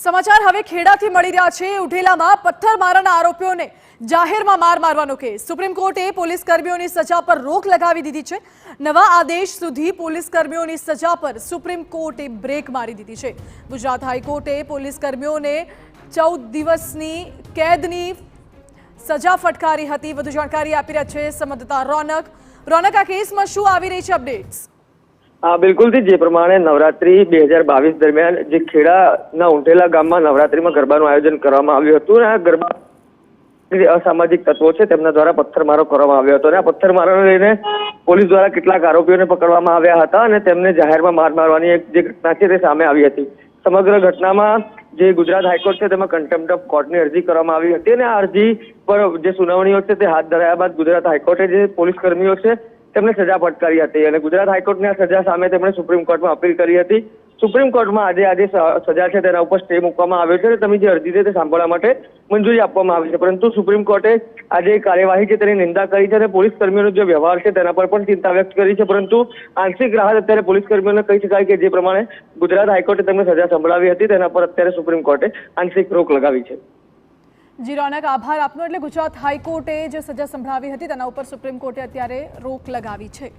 સમાચાર હવે ખેડાથી મળી રહ્યા છે। ઉઢેલામાં પથ્થરમારાના આરોપીઓને જાહેરમાં માર મારવાનો કેસ। સુપ્રીમ કોર્ટે પોલીસ કર્મીઓની સજા પર રોક લગાવી દીધી છે। નવા આદેશ સુધી પોલીસ કર્મીઓની સજા પર સુપ્રીમ કોર્ટે બ્રેક મારી દીધી છે। ગુજરાત હાઈકોર્ટે પોલીસ કર્મીઓને 14 દિવસની કેદની સજા ફટકારી હતી। વધુ જાણકારી આપી રહ્યા છે સંવાદદાતા રોનક। રોનક, આ કેસમાં શું આવી રહી છે અપડેટ્સ? बिल्कुल थी। जे प्रमाणे नवरात्रि 2022 दरमियान जे खेड़ा उंठेला गाम में नवरात्रि में गरबाનું आयोजन કરવામાં આવ્યું હતું। આ ગરબા અસામાજિક તત્વો છે તેમના દ્વારા પથ્થરમારો કરવામાં આવ્યો હતો અને આ પથ્થરમારોને લઈને પોલીસ દ્વારા કેટલાક આરોપીઓને પકડવામાં આવ્યા હતા અને તેમને જાહેરમાં માર મારવાની એક જે ઘટના છે તે સામે આવી હતી। સમગ્ર ઘટનામાં જે ગુજરાત હાઈકોર્ટ છે તેમાં કન્ટેમ્પ્ટ ઓફ કોર્ટની અરજી કરવામાં આવી હતી અને આ અરજી પર જે સુનાવણીઓ છે તે હાથ ધરાયા બાદ ગુજરાત હાઈકોર્ટે જે પોલીસ કર્મીઓ છે તેમને સજા ફટકારી હતી અને ગુજરાત હાઈકોર્ટની આ સજા સામે તેમણે સુપ્રીમ કોર્ટમાં અપીલ કરી હતી। સુપ્રીમ કોર્ટમાં આજે સજા છે તેના ઉપર સ્ટે મૂકવામાં આવ્યો છે અને તમે જે અરજી છે તે સાંભળવા માટે મંજૂરી આપવામાં આવી છે, પરંતુ સુપ્રીમ કોર્ટે આજે કાર્યવાહી છે તેની નિંદા કરી છે અને પોલીસ કર્મીઓનો જે વ્યવહાર છે તેના પર પણ ચિંતા વ્યક્ત કરી છે। પરંતુ આંશિક રાહત અત્યારે પોલીસ કર્મીઓને કહી શકાય કે જે પ્રમાણે ગુજરાત હાઈકોર્ટે તેમને સજા સંભળાવી હતી તેના પર અત્યારે સુપ્રીમ કોર્ટે આંશિક રોક લગાવી છે। જી રોનક, આભાર આપનો। એટલે ગુજરાત હાઈકોર્ટે જે સજા સંભળાવી હતી તેના ઉપર સુપ્રીમ કોર્ટે અત્યારે રોક લગાવી છે।